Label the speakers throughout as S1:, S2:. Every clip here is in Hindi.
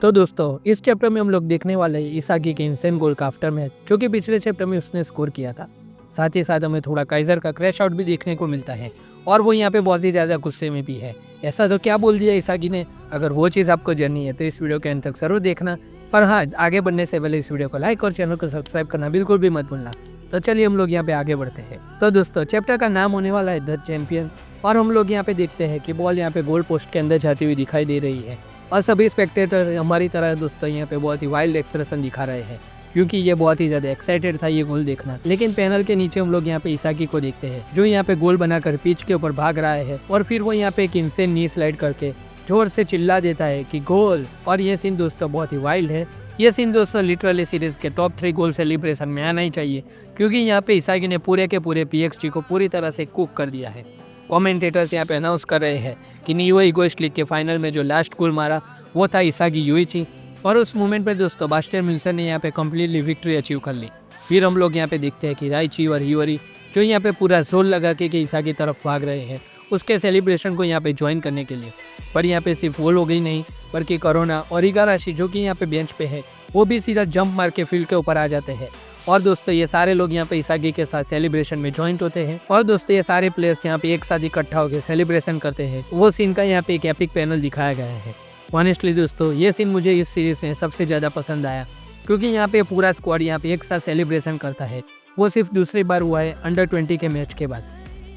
S1: तो दोस्तों इस चैप्टर में हम लोग देखने वाले हैं इसागी के इंसेन गोल का आफ्टर मैच जो कि पिछले चैप्टर में उसने स्कोर किया था। साथ ही साथ हमें थोड़ा काइजर का क्रैश आउट भी देखने को मिलता है और वो यहाँ पे बहुत ही ज़्यादा गुस्से में भी है। ऐसा तो क्या बोल दिया इसागी ने। अगर वो चीज़ आपको जाननी है तो इस वीडियो के अंत तक जरूर देखना। पर हाँ, आगे बढ़ने से पहले इस वीडियो को लाइक और चैनल को सब्सक्राइब करना बिल्कुल भी मत भूलना। तो चलिए हम लोग यहाँ पे आगे बढ़ते हैं। तो दोस्तों चैप्टर का नाम होने वाला है द चैंपियन और हम लोग यहाँ पे देखते हैं कि बॉल यहाँ पे गोल पोस्ट के अंदर जाती हुई दिखाई दे रही है और सभी स्पेक्टेटर हमारी तरह दोस्तों यहाँ पे बहुत ही वाइल्ड एक्सप्रेशन दिखा रहे हैं क्योंकि ये बहुत ही ज़्यादा एक्साइटेड था ये गोल देखना। लेकिन पैनल के नीचे हम लोग यहाँ पे इसागी को देखते हैं जो यहाँ पे गोल बनाकर पिच के ऊपर भाग रहा है और फिर वो यहाँ पे एक इंसेन नी स्लाइड करके जोर से चिल्ला देता है कि गोल। और ये सीन दोस्तों बहुत ही वाइल्ड है। ये सीन दोस्तों लिटरली सीरीज के टॉप 3 गोल सेलिब्रेशन में आना ही चाहिए क्योंकि यहाँ पे इसागी ने पूरे के पूरे पीएक्सजी को पूरी तरह से कुक कर दिया है। कमेंटेटर्स यहाँ पे अनाउंस कर रहे हैं कि नियो इगोइस्ट लीग के फाइनल में जो लास्ट गोल मारा वो था इसागी यूइची और उस मोमेंट पे दोस्तों बास्टियन मिल्सन ने यहाँ पे कम्प्लीटली विक्ट्री अचीव कर ली। फिर हम लोग यहाँ पे देखते हैं कि राइची और हियोरी जो यहाँ पे पूरा जोर लगा के इसागी की तरफ भाग रहे हैं उसके सेलिब्रेशन को यहाँ पे ज्वाइन करने के लिए। पर यहाँ पे सिर्फ वो लोग ही नहीं बल्कि कोरोना और इगाराशी जो कि यहाँ पे बेंच पे है वो भी सीधा जंप मार के फील्ड के ऊपर आ जाते हैं। और दोस्तों ये सारे लोग यहाँ पे इसागी के साथ सेलिब्रेशन में ज्वाइंट होते हैं और दोस्तों ये सारे प्लेयर्स यहाँ पे एक साथ इकट्ठा होकर सेलिब्रेशन करते हैं। वो सीन का यहाँ पे एक एपिक पैनल दिखाया गया है। ऑनेस्टली दोस्तों ये सीन मुझे इस सीरीज में सबसे ज़्यादा पसंद आया क्योंकि यहाँ पे पूरा स्क्वाड यहाँ पे एक साथ सेलिब्रेशन करता है। वो सिर्फ दूसरी बार हुआ है अंडर 20 के मैच के बाद।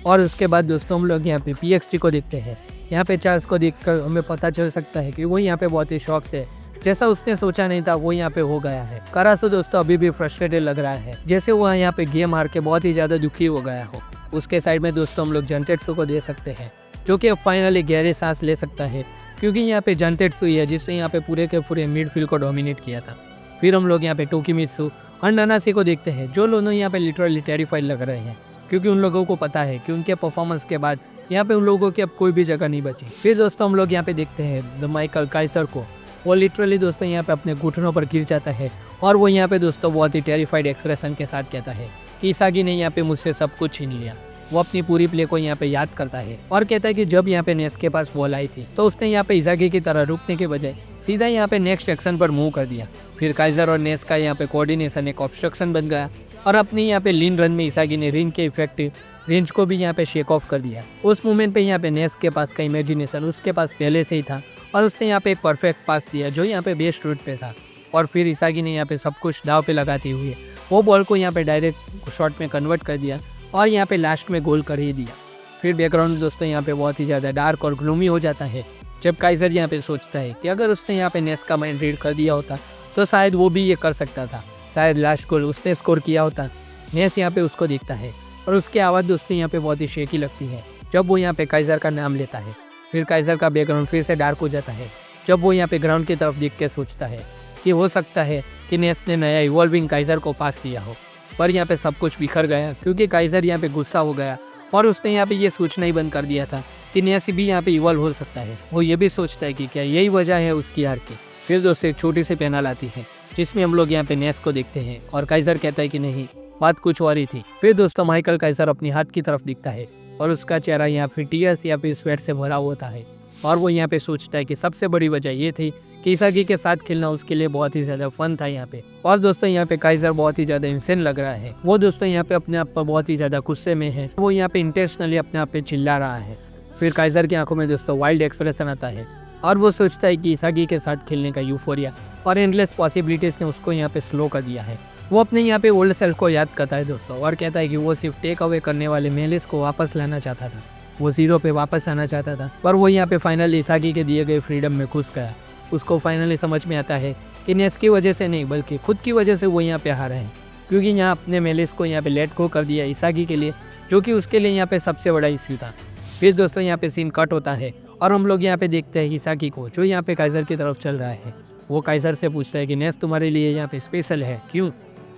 S1: और उसके बाद दोस्तों हम लोग यहाँ पे पीएक्सजी को देखते हैं। यहाँ पे चार्ल्स को देखकर हमें पता चल सकता है कि वो यहाँ पे बहुत ही शॉक्ड है। जैसा उसने सोचा नहीं था वो यहाँ पे हो गया है। करासो दोस्तों अभी भी फ्रस्ट्रेटेड लग रहा है जैसे वो यहाँ पे गेम हार के बहुत ही ज़्यादा दुखी हो गया हो। उसके साइड में दोस्तों हम लोग जंटेट्सु को दे सकते हैं जो कि अब फाइनली गहरी सांस ले सकता है क्योंकि यहाँ पे जंटेट्सु ही है जिसने यहाँ पे पूरे के पूरे मिडफील्ड को डोमिनेट किया था। फिर हम लोग यहाँ पे टोकिमित्सु और नानासी को देखते हैं जो दोनों यहाँ पे लिटरली टेरिफाइड लग रहे हैं क्योंकि उन लोगों को पता है कि उनके परफॉर्मेंस के बाद यहाँ पे उन लोगों की अब कोई भी जगह नहीं बची। फिर दोस्तों हम लोग यहाँ पे देखते हैं द माइकल काइसर को। वो लिटरली दोस्तों यहाँ पे अपने घुटनों पर गिर जाता है और वो यहाँ पे दोस्तों बहुत ही टेरिफाइड एक्सप्रेशन के साथ कहता है कि इसागी ने यहाँ पे मुझसे सब कुछ छीन लिया। वो अपनी पूरी प्ले को यहाँ पे याद करता है और कहता है कि जब यहाँ पे नेस के पास बॉल आई थी तो उसने यहाँ पे इसागी की तरह रुकने के बजाय सीधा यहाँ पे नेक्स्ट एक्शन पर मूव कर दिया। फिर काइजर और नेस का यहाँ पे कोऑर्डिनेशन एक ऑब्स्ट्रक्शन बन गया और अपने यहाँ पे लीन रन में इसागी ने रिंग के इफेक्टिव रेंज को भी यहाँ पे शेक ऑफ कर दिया। उस मोमेंट पे यहाँ पे नेस के पास का इमेजिनेशन उसके पास पहले से ही था और उसने यहाँ पे एक परफेक्ट पास दिया जो यहाँ पे बेस्ट रूट पे था। और फिर इसागी ने यहाँ पे सब कुछ दाव पे लगाते हुए वो बॉल को यहाँ पे डायरेक्ट शॉट में कन्वर्ट कर दिया और यहाँ पे लास्ट में गोल कर ही दिया। फिर बैकग्राउंड दोस्तों यहाँ पे बहुत ही ज़्यादा डार्क और ग्लूमी हो जाता है जब काइजर यहाँ पे सोचता है कि अगर उसने यहाँ पे नेस का माइंड रीड कर दिया होता तो शायद वो भी ये कर सकता था। शायद लास्ट गोल उसने स्कोर किया होता। नेस यहाँ पे उसको देखता है और उसकी आवाज़ दोस्तों यहाँ पे बहुत ही शेकी लगती है जब वो यहाँ पे काइजर का नाम लेता है। फिर काइजर का बैकग्राउंड फिर से डार्क हो जाता है जब वो यहाँ पे ग्राउंड की तरफ देख के सोचता है कि हो सकता है कि नेस ने नया इवॉल्विंग काइजर को पास किया हो। पर यहाँ पे सब कुछ बिखर गया क्योंकि काइजर यहाँ पे गुस्सा हो गया और उसने यहाँ पे ये सोचना ही बंद कर दिया था कि नेस भी यहाँ पे इवॉल्व हो सकता है। वो ये भी सोचता है कि क्या यही वजह है उसकी हार की। फिर दोस्तों एक छोटी सी पैनल आती है जिसमें हम लोग यहाँ पे नेस को देखते हैं और काइजर कहता है कि नहीं, बात कुछ और ही थी। फिर दोस्तों माइकल काइजर अपनी हाथ की तरफ दिखता है और उसका चेहरा यहाँ पे टीयर्स या फिर स्वेट से भरा होता है और वो यहाँ पे सोचता है कि सबसे बड़ी वजह ये थी कि इसागी के साथ खेलना उसके लिए बहुत ही ज़्यादा फन था यहाँ पे। और दोस्तों यहाँ पे काइजर बहुत ही ज़्यादा इंसेन लग रहा है। वो दोस्तों यहाँ पे अपने आप पर बहुत ही ज़्यादा गुस्से में है। वो यहाँ पे इंटेंशनली अपने आप पे चिल्ला रहा है। फिर काइजर की आंखों में दोस्तों वाइल्ड एक्सप्रेशन आता है और वो सोचता है कि इसागी के साथ खेलने का यूफोरिया और एंडलेस पॉसिबिलिटीज़ ने उसको यहाँ पे स्लो कर दिया है। वो अपने यहाँ पे ओल्ड सेल्फ को याद करता है दोस्तों और कहता है कि वो सिर्फ टेक अवे करने वाले मेलिस को वापस लाना चाहता था। वो 0 पे वापस आना चाहता था पर वो यहाँ पे फाइनली इसागी के दिए गए फ्रीडम में घुस गया। उसको फाइनली समझ में आता है कि नेस की वजह से नहीं बल्कि खुद की वजह से वो यहाँ पे हारा है क्योंकि यहाँ अपने मेलिस को यहाँ पे लेट गो कर दिया इसागी के लिए जो कि उसके लिए यहाँ पे सबसे बड़ा इश्यू था। फिर दोस्तों यहाँ पे सीन कट होता है और हम लोग यहाँ पे देखते हैं इसागी को जो यहाँ पे काइजर की तरफ चल रहा है। वो काइजर से पूछता है कि नेस तुम्हारे लिए यहाँ पे स्पेशल है क्यों।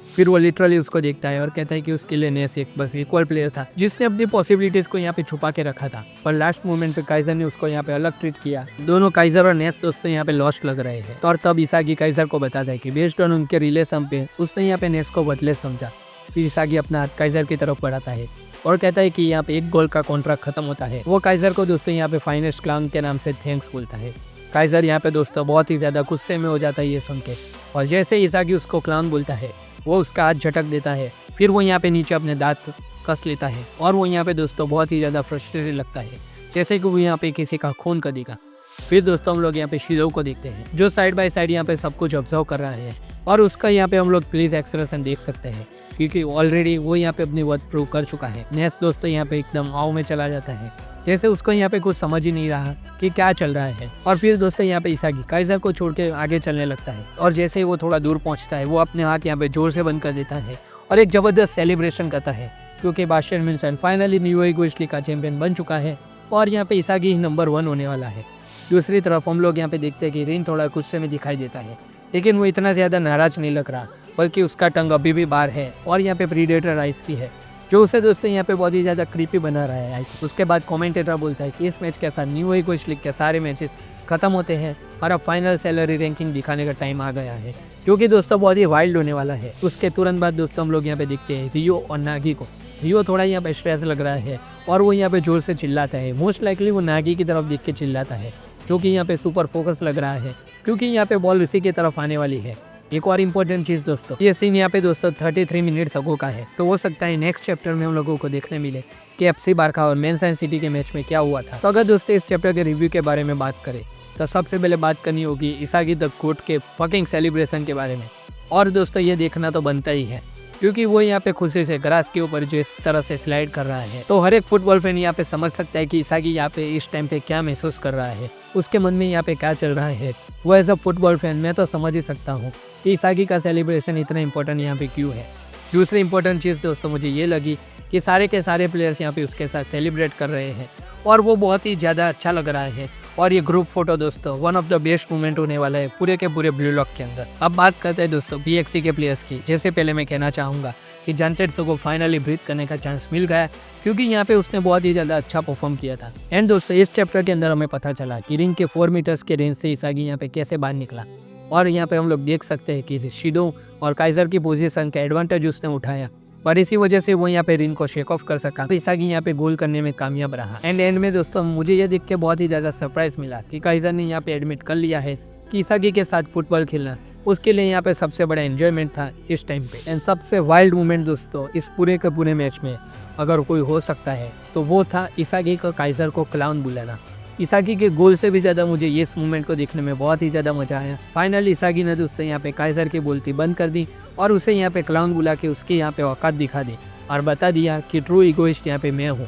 S1: फिर वो लिटरली उसको देखता है और कहता है कि उसके लिए नेस एक बस इक्वल प्लेयर था जिसने अपनी पॉसिबिलिटीज़ को यहाँ पे छुपा के रखा था। पर लास्ट मोमेंट पे काइजर ने उसको यहाँ पे अलग ट्रीट किया। दोनों काइजर और नेस दोस्तों यहाँ पे लॉस्ट लग रहे हैं और तब इसागी काइजर को बताता है कि बेस्ड ऑन उनके रिलेशन पे उसने यहाँ पे नेस को बदले समझा। फिर इसागी अपना हाथ काइजर की तरफ बढ़ाता है और कहता है कि यहाँ पे 1 गोल का कॉन्ट्रैक्ट खत्म होता है। वो काइजर को दोस्तों यहाँ पे फाइनेस्ट क्लाउन के नाम से थैंक्स बोलता है काइजर यहाँ पे दोस्तों बहुत ही ज़्यादा गुस्से में हो जाता है ये सुन के, और जैसे ही इसागी उसको क्लाउन बोलता है वो उसका हाथ झटक देता है। फिर वो यहाँ पे नीचे अपने दांत कस लेता है और वो यहाँ पे दोस्तों बहुत ही ज़्यादा फ्रस्ट्रेटेड लगता है, जैसे कि वो यहाँ पे किसी का खून कर देगा। फिर दोस्तों हम लोग यहाँ पे शिरो को देखते हैं जो साइड बाय साइड यहाँ पे सब कुछ ऑब्जर्व कर रहा है, और उसका यहाँ पे हम लोग प्लीज एक्सप्रेशन देख सकते हैं क्योंकि ऑलरेडी वो यहाँ पे अपनी वर्थ प्रूव कर चुका है। नेक्स्ट दोस्तों यहाँ पे एकदम आओ में चला जाता है, जैसे उसको यहाँ पे कुछ समझ ही नहीं रहा कि क्या चल रहा है। और फिर दोस्तों यहाँ पे इसागी काइजर को छोड़ के आगे चलने लगता है, और जैसे ही वो थोड़ा दूर पहुँचता है वो अपने हाथ यहाँ पे जोर से बंद कर देता है और एक जबरदस्त सेलिब्रेशन करता है क्योंकि Bastian Wilson finally new ego का चैंपियन बन चुका है और यहाँ पे इसागी नंबर 1 होने वाला है। दूसरी तरफ हम लोग यहाँ पे देखते हैं कि रिन थोड़ा गुस्से में दिखाई देता है, लेकिन वो इतना ज़्यादा नाराज नहीं लग रहा, बल्कि उसका टंग अभी भी बाहर है और यहाँ पे प्रीडेटर आइस भी है जो उसे दोस्तों यहाँ पे बहुत ही ज़्यादा क्रीपी बना रहा है। उसके बाद कमेंटेटर बोलता है कि इस मैच के साथ न्यू ईगो लीग के सारे मैचेस खत्म होते हैं और अब फाइनल सैलरी रैंकिंग दिखाने का टाइम आ गया है, जो कि दोस्तों बहुत ही वाइल्ड होने वाला है। उसके तुरंत बाद दोस्तों हम लोग यहाँ पे देखते हैं रियो और नागी को। रियो थोड़ा यहाँ पे स्ट्रेस लग रहा है और वो यहाँ पे जोर से चिल्लाता है, मोस्ट लाइकली वो नागी की तरफ देख के चिल्लाता है, जो कि यहाँ पे सुपर फोकस लग रहा है क्योंकि यहाँ पे बॉल उसी की तरफ आने वाली है। एक और इम्पोर्टेंट चीज़ दोस्तों, ये सीन यहाँ पे दोस्तों 33 मिनट्स अगो का है, तो हो सकता है नेक्स्ट चैप्टर में हम लोगों को देखने मिले कि एफसी बारका और मैनचेस्टर सिटी के मैच में क्या हुआ था। तो अगर दोस्तों इस चैप्टर के रिव्यू के बारे में बात करें तो सबसे पहले बात करनी होगी इसागी द गोट के फकिंग सेलिब्रेशन के बारे में, और दोस्तों ये देखना तो बनता ही है क्योंकि वो यहाँ पे खुशी से ग्रास के ऊपर जो इस तरह से स्लाइड कर रहा है, तो हर एक फुटबॉल फैन यहाँ पे समझ सकता है कि इसागी यहाँ पे इस टाइम पे क्या महसूस कर रहा है, उसके मन में यहाँ पे क्या चल रहा है। वो एज अ फुटबॉल फैन मैं तो समझ ही सकता हूँ कि इसागी का सेलिब्रेशन इतना इंपॉर्टेंट यहाँ पे क्यों है। दूसरी इंपॉर्टेंट चीज़ दोस्तों मुझे ये लगी कि सारे के सारे प्लेयर्स यहाँ पे उसके साथ सेलिब्रेट कर रहे हैं और वो बहुत ही ज़्यादा अच्छा लग रहा है। और ये ग्रुप फोटो दोस्तों one of the best moment होने वाला है पूरे के पूरे ब्लू लॉक के अंदर। अब बात करते हैं दोस्तों BXC के प्लेयर्स की। जैसे पहले मैं कहना चाहूँगा कि जानटेड्सो को फाइनली ब्रीथ करने का चांस मिल गया क्योंकि यहाँ पे उसने बहुत ही ज़्यादा अच्छा परफॉर्म किया था। एंड दोस्तों इस चैप्टर के अंदर हमें पता चला कि रिंग के 4 मीटर्स के रेंज से इसागी यहाँ पे कैसे बाहर निकला, और यहाँ पे हम लोग देख सकते हैं कि शिडो और काइजर की पोजीशन का एडवांटेज उसने उठाया और इसी वजह से वो यहाँ पे रिन को शेक ऑफ कर सका। इसागी यहाँ पे गोल करने में कामयाब रहा। एंड में दोस्तों मुझे ये देख के बहुत ही ज़्यादा सरप्राइज मिला कि काइजर ने यहाँ पे एडमिट कर लिया है कि इसागी के साथ फुटबॉल खेलना उसके लिए यहाँ पे सबसे बड़ा एंजॉयमेंट था इस टाइम पे। एंड सबसे वाइल्ड मोमेंट दोस्तों इस पूरे के पूरे मैच में अगर कोई हो सकता है तो वो था इसागी का काइजर को क्लाउन बुलाना। इसागी के गोल से भी ज़्यादा मुझे इस मोमेंट को देखने में बहुत ही ज़्यादा मज़ा आया। फाइनली इसागी ने दोस्तों यहाँ पे काइजर की बोलती बंद कर दी और उसे यहाँ पे क्लाउन बुला के उसके यहाँ पे औकात दिखा दी और बता दिया कि ट्रू ईगोइस्ट यहाँ पे मैं हूँ।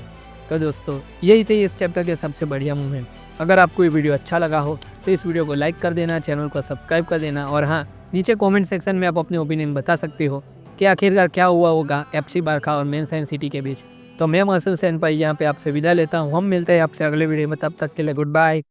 S1: तो दोस्तों यही थे इस चैप्टर के सबसे बढ़िया मोमेंट। अगर आपको ये वीडियो अच्छा लगा हो तो इस वीडियो को लाइक कर देना, चैनल को सब्सक्राइब कर देना, और हाँ नीचे कमेंट सेक्शन में आप अपने ओपिनियन बता सकते हो कि आखिरकार क्या हुआ होगा FC बारका और मैनचेस्टर सिटी के बीच। तो मैं मसल सेन भाई यहाँ पे आपसे विदा लेता हूँ। हम मिलते हैं आपसे अगले वीडियो में, तब तक के लिए गुड बाय।